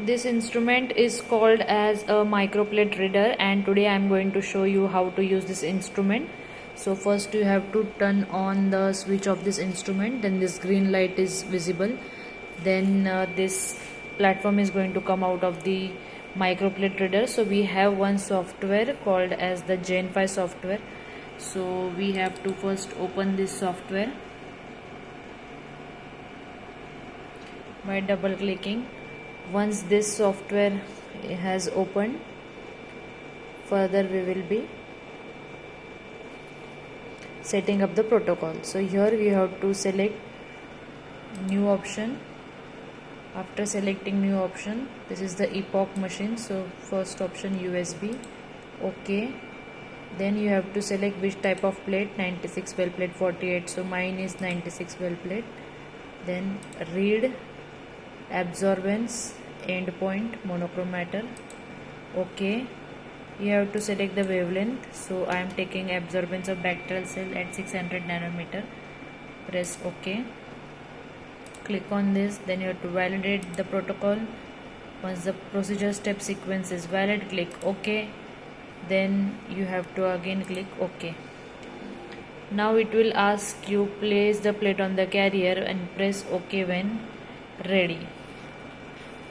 This instrument is called as a microplate reader, and today I am going to show you how to use this instrument. So first you have to turn on the switch of this instrument, then this green light is visible. Then this platform is going to come out of the microplate reader. So we have one software called as the Gen5 software. So we have to first open this software by double clicking. Once this software has opened, further we will be setting up the protocol. So here we have to select new option. After selecting new option, this is the Epoch machine, so first option USB, OK. Then you have to select which type of plate, 96 well plate, 48, so mine is 96 well plate. Then read, absorbance, endpoint, monochromator, OK. You have to select the wavelength, so I am taking absorbance of bacterial cell at 600 nanometer. Press OK. Click on this. Then you have to validate the protocol. Once the procedure step sequence is valid, click OK. Then you have to again click OK. Now it will ask you place the plate on the carrier and press OK when ready.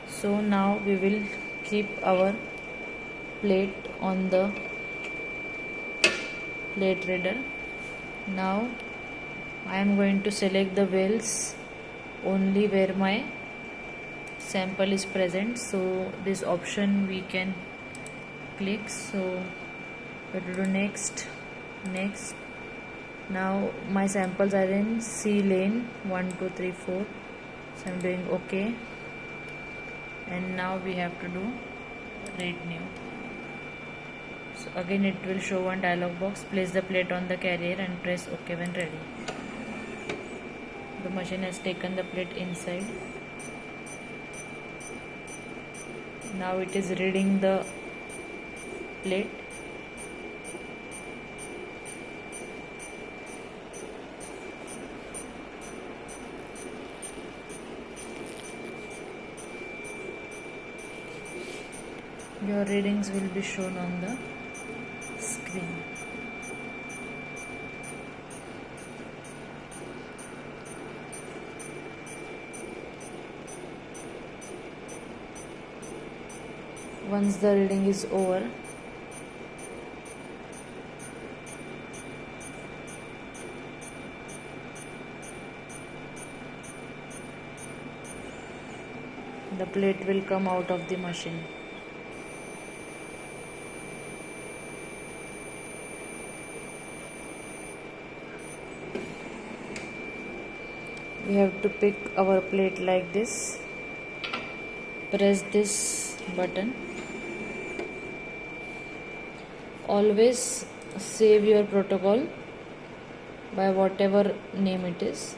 So now we will keep our plate on the plate reader. Now I am going to select the wells only where my sample is present, so this option we can click. So we will do next. Now my samples are in C lane 1 2 3 4, so I am doing OK. And now we have to do read new. So again it will show one dialog box. Place the plate on the carrier and press OK when ready. The machine has taken the plate inside. Now it is reading the plate. Your readings will be shown on the screen. Once the reading is over, the plate will come out of the machine. We have to pick our plate like this. Press this button. Always save your protocol by whatever name it is.